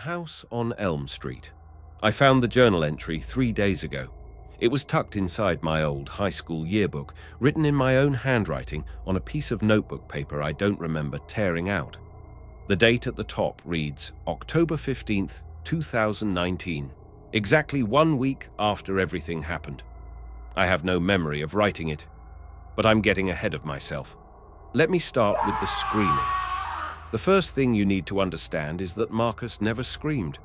house on Elm Street. I found the journal entry 3 days ago. It was tucked inside my old high school yearbook, written in my own handwriting on a piece of notebook paper I don't remember tearing out. The date at the top reads October 15th, 2019, exactly 1 week after everything happened. I have no memory of writing it, but I'm getting ahead of myself. Let me start with the screaming. The first thing you need to understand is that Marcus never screamed.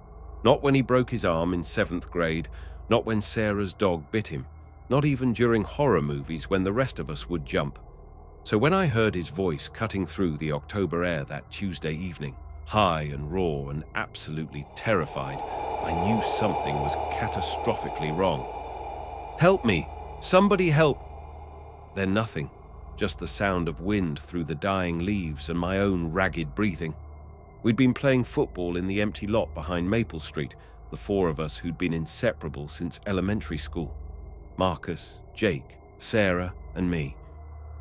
Not when he broke his arm in 7th grade, not when Sarah's dog bit him, not even during horror movies when the rest of us would jump. So when I heard his voice cutting through the October air that Tuesday evening, high and raw and absolutely terrified, I knew something was catastrophically wrong. "Help me! Somebody help!" Then nothing, just the sound of wind through the dying leaves and my own ragged breathing. We'd been playing football in the empty lot behind Maple Street, the 4 of us who'd been inseparable since elementary school. Marcus, Jake, Sarah, and me.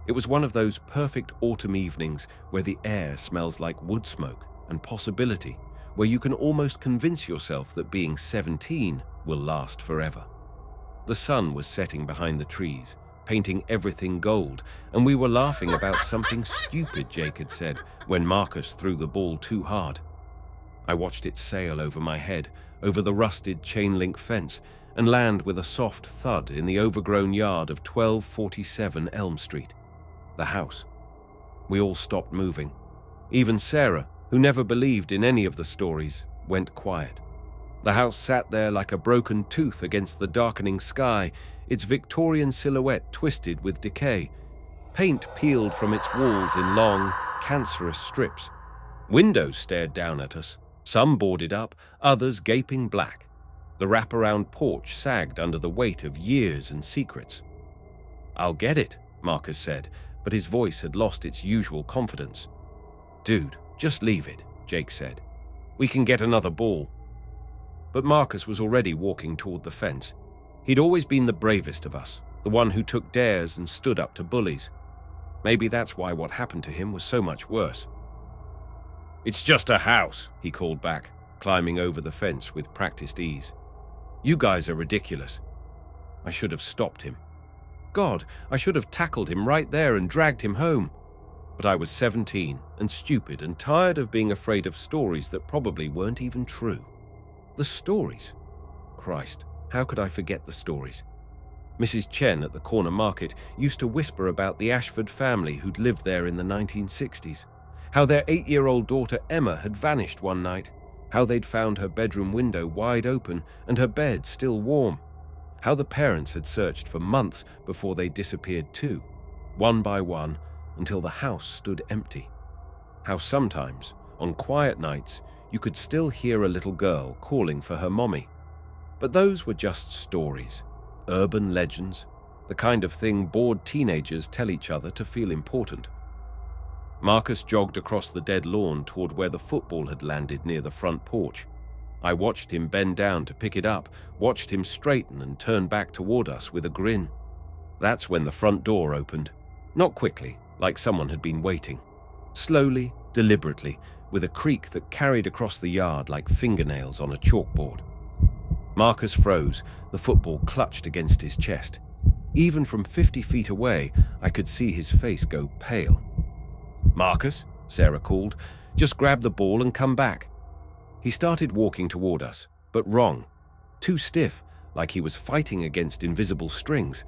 It was one of those perfect autumn evenings where the air smells like wood smoke and possibility, where you can almost convince yourself that being 17 will last forever. The sun was setting behind the trees, painting everything gold, and we were laughing about something stupid Jake had said when Marcus threw the ball too hard. I watched it sail over my head, over the rusted chain-link fence, and land with a soft thud in the overgrown yard of 1247 Elm Street. The house. We all stopped moving. Even Sarah, who never believed in any of the stories, went quiet. The house sat there like a broken tooth against the darkening sky, its Victorian silhouette twisted with decay. Paint peeled from its walls in long, cancerous strips. Windows stared down at us, some boarded up, others gaping black. The wraparound porch sagged under the weight of years and secrets. "I'll get it," Marcus said, but his voice had lost its usual confidence. "Dude, just leave it," Jake said. "We can get another ball." But Marcus was already walking toward the fence. He'd always been the bravest of us, the one who took dares and stood up to bullies. Maybe that's why what happened to him was so much worse. "It's just a house," he called back, climbing over the fence with practiced ease. "You guys are ridiculous." I should have stopped him. God, I should have tackled him right there and dragged him home. But I was 17 and stupid and tired of being afraid of stories that probably weren't even true. The stories. Christ, how could I forget the stories? Mrs. Chen at the corner market used to whisper about the Ashford family who'd lived there in the 1960s. How their 8-year-old daughter Emma had vanished one night. How they'd found her bedroom window wide open and her bed still warm. How the parents had searched for months before they disappeared too, one by one, until the house stood empty. How sometimes, on quiet nights, you could still hear a little girl calling for her mommy. But those were just stories, urban legends, the kind of thing bored teenagers tell each other to feel important. Marcus jogged across the dead lawn toward where the football had landed near the front porch. I watched him bend down to pick it up, watched him straighten and turn back toward us with a grin. That's when the front door opened. Not quickly, like someone had been waiting. Slowly, deliberately, with a creak that carried across the yard like fingernails on a chalkboard. Marcus froze, the football clutched against his chest. Even from 50 feet away, I could see his face go pale. "Marcus," Sarah called, "just grab the ball and come back." He started walking toward us, but wrong. Too stiff, like he was fighting against invisible strings.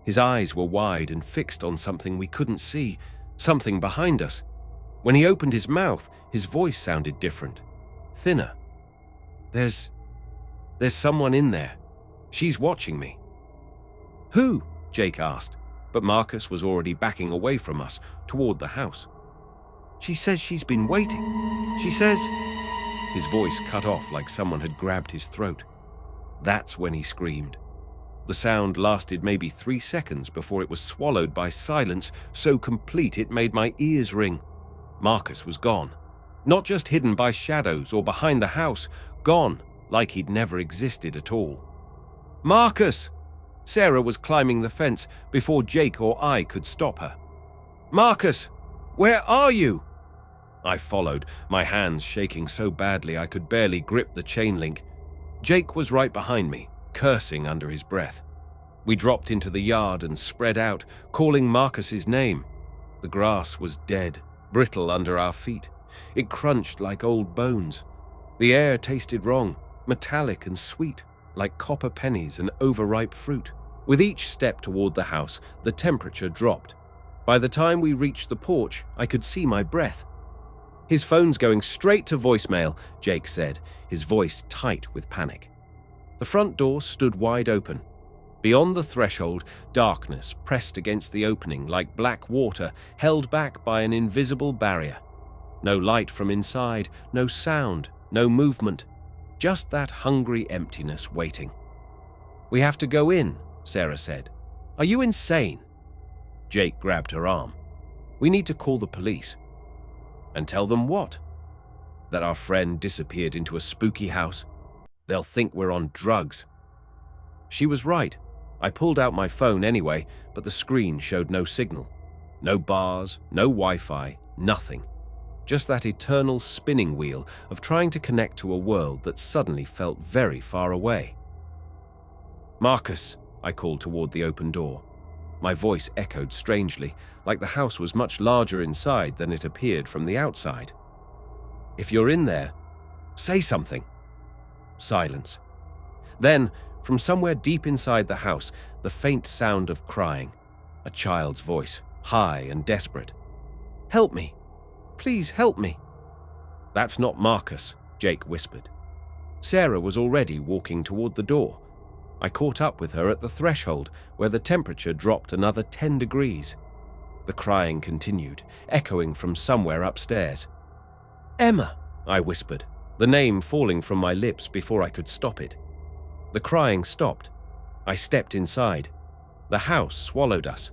His eyes were wide and fixed on something we couldn't see, something behind us. When he opened his mouth, his voice sounded different, thinner. There's someone in there. She's watching me." "Who?" Jake asked, but Marcus was already backing away from us, toward the house. "She says she's been waiting. She says—" His voice cut off like someone had grabbed his throat. That's when he screamed. The sound lasted maybe 3 seconds before it was swallowed by silence so complete it made my ears ring. Marcus was gone. Not just hidden by shadows or behind the house, gone like he'd never existed at all. "Marcus!" Sarah was climbing the fence before Jake or I could stop her. "Marcus, where are you?" I followed, my hands shaking so badly I could barely grip the chain link. Jake was right behind me, cursing under his breath. We dropped into the yard and spread out, calling Marcus's name. The grass was dead, brittle under our feet. It crunched like old bones. The air tasted wrong, metallic and sweet, like copper pennies and overripe fruit. With each step toward the house, the temperature dropped. By the time we reached the porch, I could see my breath. "His phone's going straight to voicemail," Jake said, his voice tight with panic. The front door stood wide open. Beyond the threshold, darkness pressed against the opening like black water held back by an invisible barrier. No light from inside, no sound, no movement, just that hungry emptiness waiting. "We have to go in," Sarah said. "Are you insane?" Jake grabbed her arm. "We need to call the police." "And tell them what?" "That our friend disappeared into a spooky house. They'll think we're on drugs." She was right. I pulled out my phone anyway, but the screen showed no signal. No bars, no Wi-Fi, nothing. Just that eternal spinning wheel of trying to connect to a world that suddenly felt very far away. "Marcus," I called toward the open door. My voice echoed strangely, like the house was much larger inside than it appeared from the outside. "If you're in there, say something." Silence. Then, from somewhere deep inside the house, the faint sound of crying. A child's voice, high and desperate. "Help me. Please help me." "That's not Marcus," Jake whispered. Sarah was already walking toward the door. I caught up with her at the threshold, where the temperature dropped another 10 degrees. The crying continued, echoing from somewhere upstairs. "Emma," I whispered, the name falling from my lips before I could stop it. The crying stopped. I stepped inside. The house swallowed us.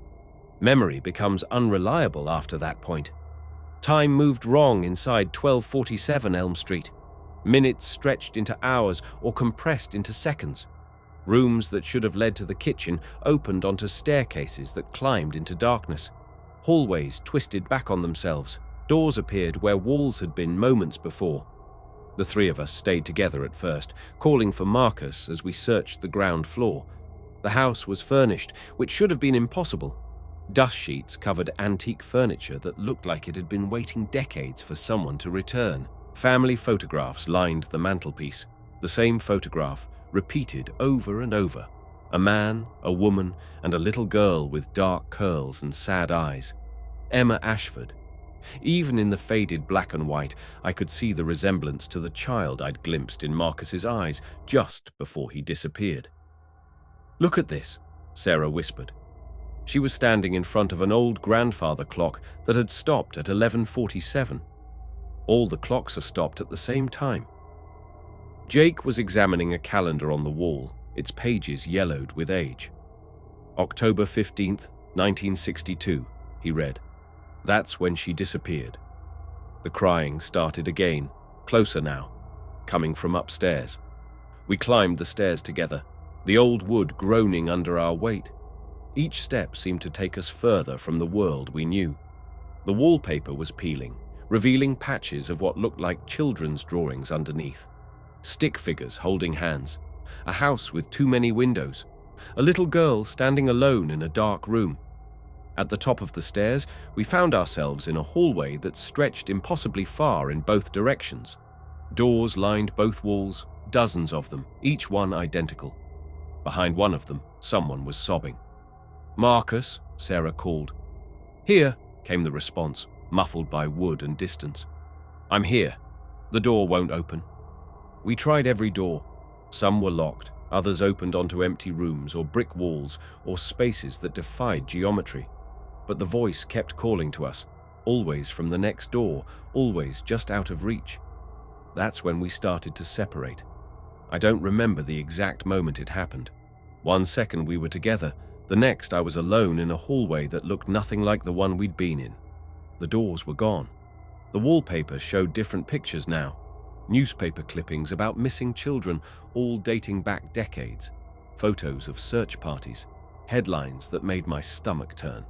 Memory becomes unreliable after that point. Time moved wrong inside 1247 Elm Street. Minutes stretched into hours or compressed into seconds. Rooms that should have led to the kitchen opened onto staircases that climbed into darkness. Hallways twisted back on themselves. Doors appeared where walls had been moments before. The three of us stayed together at first, calling for Marcus as we searched the ground floor. The house was furnished, which should have been impossible. Dust sheets covered antique furniture that looked like it had been waiting decades for someone to return. Family photographs lined the mantelpiece. The same photograph, repeated over and over. A man, a woman, and a little girl with dark curls and sad eyes. Emma Ashford. Even in the faded black and white, I could see the resemblance to the child I'd glimpsed in Marcus's eyes just before he disappeared. "Look at this," Sarah whispered. She was standing in front of an old grandfather clock that had stopped at 11:47. All the clocks are stopped at the same time. Jake was examining a calendar on the wall, its pages yellowed with age. "October 15th, 1962, he read. "That's when she disappeared." The crying started again, closer now, coming from upstairs. We climbed the stairs together, the old wood groaning under our weight. Each step seemed to take us further from the world we knew. The wallpaper was peeling, revealing patches of what looked like children's drawings underneath. Stick figures holding hands, a house with too many windows, a little girl standing alone in a dark room. At the top of the stairs, we found ourselves in a hallway that stretched impossibly far in both directions. Doors lined both walls, dozens of them, each one identical. Behind one of them, someone was sobbing. "Marcus," Sarah called. "Here," came the response, muffled by wood and distance. "I'm here. The door won't open." We tried every door. Some were locked, others opened onto empty rooms or brick walls or spaces that defied geometry. But the voice kept calling to us, always from the next door, always just out of reach. That's when we started to separate. I don't remember the exact moment it happened. One second we were together, the next I was alone in a hallway that looked nothing like the one we'd been in. The doors were gone. The wallpaper showed different pictures now. Newspaper clippings about missing children, all dating back decades. Photos of search parties. Headlines that made my stomach turn.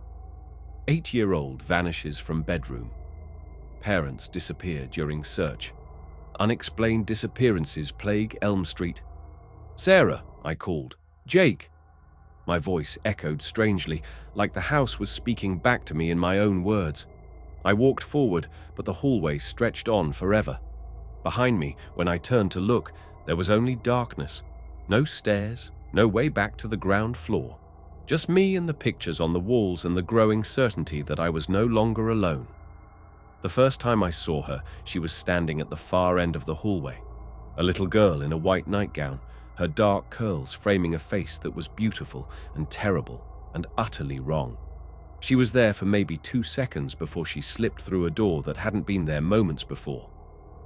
8-year-old vanishes from bedroom. parents disappear during search. Unexplained disappearances plague Elm Street. "Sarah," I called. "Jake." My voice echoed strangely, like the house was speaking back to me in my own words. I walked forward, but the hallway stretched on forever. Behind me, when I turned to look, there was only darkness. No stairs, no way back to the ground floor. Just me and the pictures on the walls and the growing certainty that I was no longer alone. The first time I saw her, she was standing at the far end of the hallway. A little girl in a white nightgown, her dark curls framing a face that was beautiful and terrible and utterly wrong. She was there for maybe 2 seconds before she slipped through a door that hadn't been there moments before.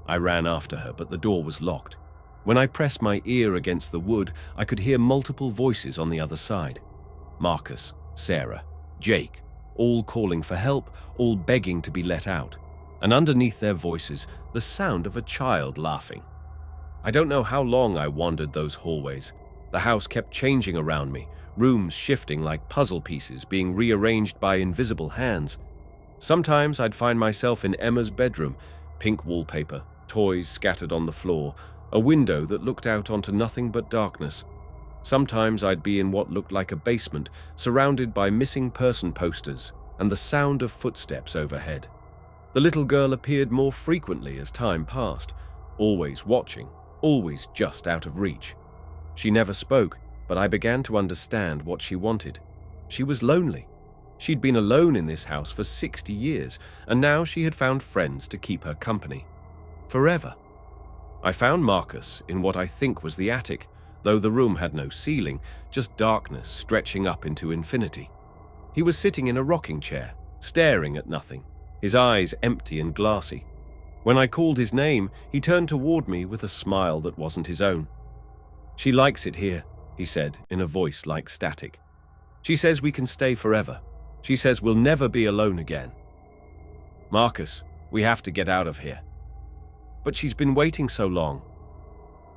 I ran after her, but the door was locked. When I pressed my ear against the wood, I could hear multiple voices on the other side. Marcus, Sarah, Jake, all calling for help, all begging to be let out. And underneath their voices, the sound of a child laughing. I don't know how long I wandered those hallways. The house kept changing around me, rooms shifting like puzzle pieces being rearranged by invisible hands. Sometimes I'd find myself in Emma's bedroom, pink wallpaper, toys scattered on the floor, a window that looked out onto nothing but darkness. Sometimes I'd be in what looked like a basement, surrounded by missing person posters and the sound of footsteps overhead. The little girl appeared more frequently as time passed, always watching, always just out of reach. She never spoke, but I began to understand what she wanted. She was lonely. She'd been alone in this house for 60 years, and now she had found friends to keep her company. Forever. I found Marcus in what I think was the attic, though the room had no ceiling, just darkness stretching up into infinity. He was sitting in a rocking chair, staring at nothing, his eyes empty and glassy. When I called his name, he turned toward me with a smile that wasn't his own. "She likes it here," he said in a voice like static. "She says we can stay forever. She says we'll never be alone again. Marcus, we have to get out of here." "But she's been waiting so long."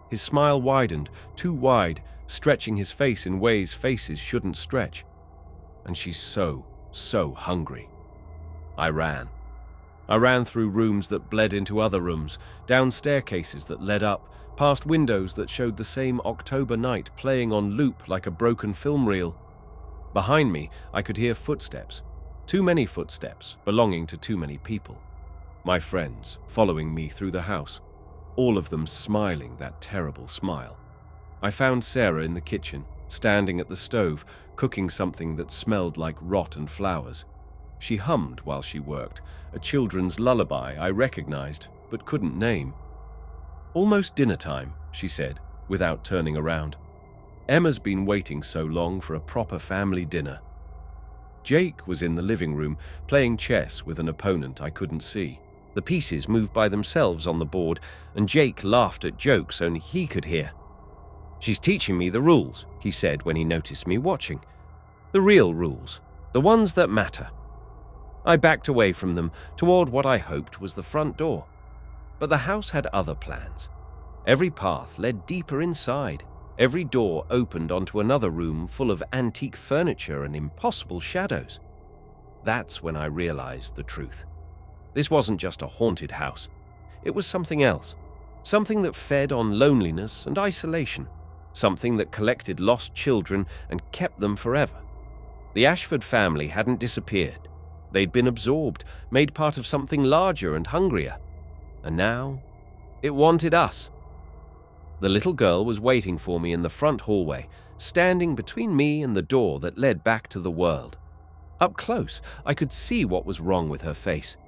His smile widened, too wide, stretching his face in ways faces shouldn't stretch. "And she's so hungry." I ran. I ran through rooms that bled into other rooms, down staircases that led up, past windows that showed the same October night playing on loop like a broken film reel. Behind me, I could hear footsteps. Too many footsteps, belonging to too many people. My friends, following me through the house. All of them smiling that terrible smile. I found Sarah in the kitchen, standing at the stove, cooking something that smelled like rot and flowers. She hummed while she worked, a children's lullaby I recognized but couldn't name. "Almost dinner time," she said, without turning around. "Emma's been waiting so long for a proper family dinner." Jake was in the living room, playing chess with an opponent I couldn't see. The pieces moved by themselves on the board, and Jake laughed at jokes only he could hear. "She's teaching me the rules," he said when he noticed me watching. "The real rules, the ones that matter." I backed away from them, toward what I hoped was the front door. But the house had other plans. Every path led deeper inside. Every door opened onto another room full of antique furniture and impossible shadows. That's when I realized the truth. This wasn't just a haunted house. It was something else. Something that fed on loneliness and isolation. Something that collected lost children and kept them forever. The Ashford family hadn't disappeared. They'd been absorbed, made part of something larger and hungrier. And now, it wanted us. The little girl was waiting for me in the front hallway, standing between me and the door that led back to the world. Up close, I could see what was wrong with her face.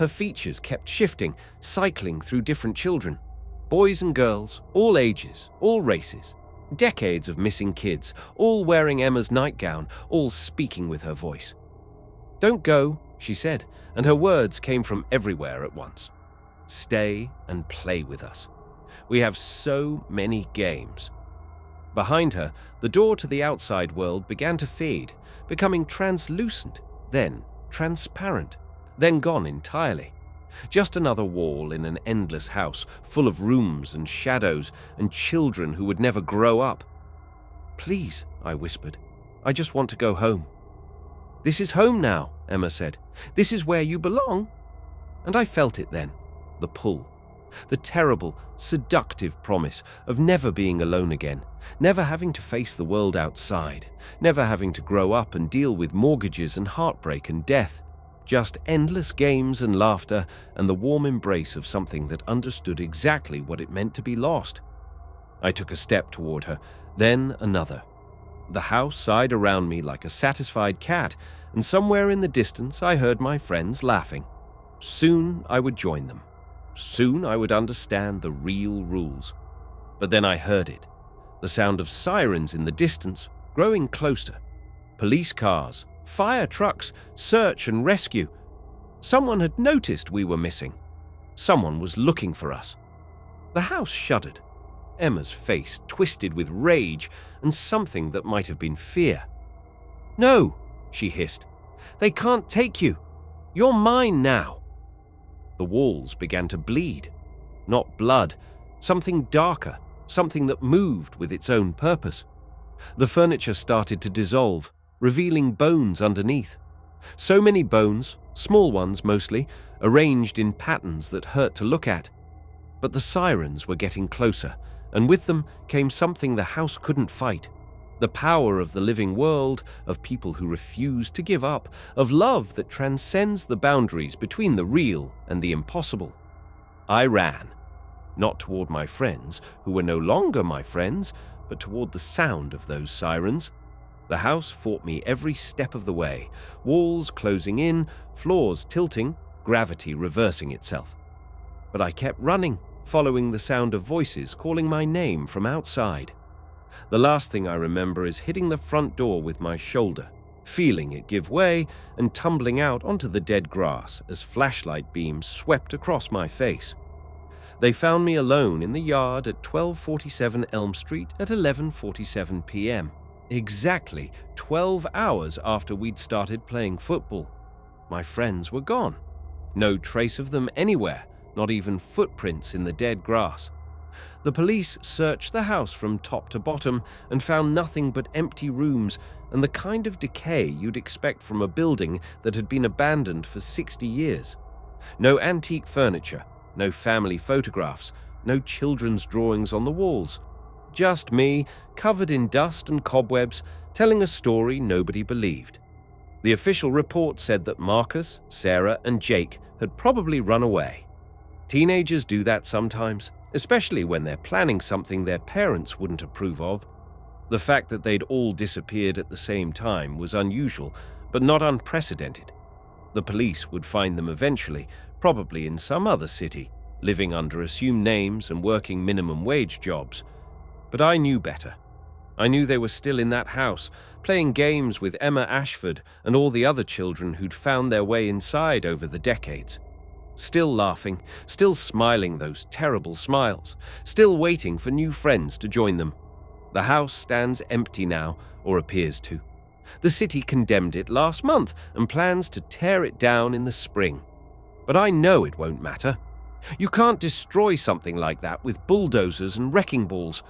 Her features kept shifting, cycling through different children. Boys and girls, all ages, all races. Decades of missing kids, all wearing Emma's nightgown, all speaking with her voice. "Don't go," she said, and her words came from everywhere at once. "Stay and play with us. We have so many games." Behind her, the door to the outside world began to fade, becoming translucent, then transparent, then gone entirely. Just another wall in an endless house, full of rooms and shadows and children who would never grow up. "Please," I whispered, "I just want to go home." "This is home now," Emma said. "This is where you belong." And I felt it then, the pull. The terrible, seductive promise of never being alone again, never having to face the world outside, never having to grow up and deal with mortgages and heartbreak and death. Just endless games and laughter and the warm embrace of something that understood exactly what it meant to be lost. I took a step toward her, then another. The house sighed around me like a satisfied cat, and somewhere in the distance I heard my friends laughing. Soon I would join them. Soon I would understand the real rules. But then I heard it, the sound of sirens in the distance, growing closer. Police cars, fire trucks, search and rescue. Someone had noticed we were missing. Someone was looking for us. The house shuddered. Emma's face twisted with rage and something that might have been fear. "No," she hissed. "They can't take you. You're mine now." The walls began to bleed. Not blood, something darker, something that moved with its own purpose. The furniture started to dissolve, revealing bones underneath. So many bones, small ones mostly, arranged in patterns that hurt to look at. But the sirens were getting closer, and with them came something the house couldn't fight. The power of the living world, of people who refuse to give up, of love that transcends the boundaries between the real and the impossible. I ran, not toward my friends, who were no longer my friends, but toward the sound of those sirens. The house fought me every step of the way, walls closing in, floors tilting, gravity reversing itself. But I kept running, following the sound of voices calling my name from outside. The last thing I remember is hitting the front door with my shoulder, feeling it give way and tumbling out onto the dead grass as flashlight beams swept across my face. They found me alone in the yard at 1247 Elm Street at 11:47 p.m., exactly 12 hours after we'd started playing football. My friends were gone. No trace of them anywhere, not even footprints in the dead grass. The police searched the house from top to bottom and found nothing but empty rooms and the kind of decay you'd expect from a building that had been abandoned for 60 years. No antique furniture, no family photographs, no children's drawings on the walls. Just me, covered in dust and cobwebs, telling a story nobody believed. The official report said that Marcus, Sarah, and Jake had probably run away. Teenagers do that sometimes, especially when they're planning something their parents wouldn't approve of. The fact that they'd all disappeared at the same time was unusual, but not unprecedented. The police would find them eventually, probably in some other city, living under assumed names and working minimum wage jobs. But I knew better. I knew they were still in that house, playing games with Emma Ashford and all the other children who'd found their way inside over the decades. Still laughing, still smiling those terrible smiles, still waiting for new friends to join them. The house stands empty now, or appears to. The city condemned it last month and plans to tear it down in the spring. But I know it won't matter. You can't destroy something like that with bulldozers and wrecking balls.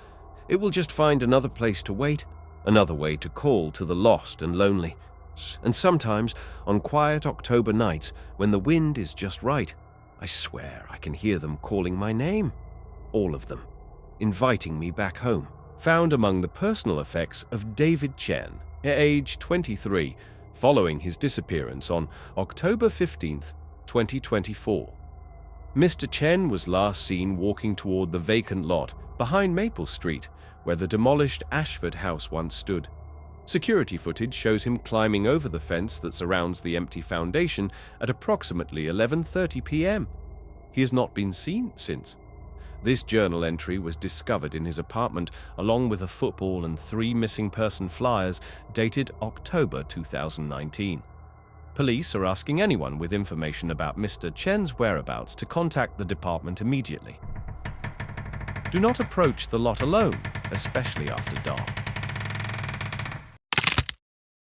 It will just find another place to wait, another way to call to the lost and lonely. And sometimes, on quiet October nights, when the wind is just right, I swear I can hear them calling my name. All of them, inviting me back home. Found among the personal effects of David Chen, age 23, following his disappearance on October 15th, 2024. Mr. Chen was last seen walking toward the vacant lot behind Maple Street, where the demolished Ashford house once stood. Security footage shows him climbing over the fence that surrounds the empty foundation at approximately 11:30 p.m. He has not been seen since. This journal entry was discovered in his apartment along with a football and 3 missing person flyers dated October 2019. Police are asking anyone with information about Mr. Chen's whereabouts to contact the department immediately. Do not approach the lot alone, especially after dark.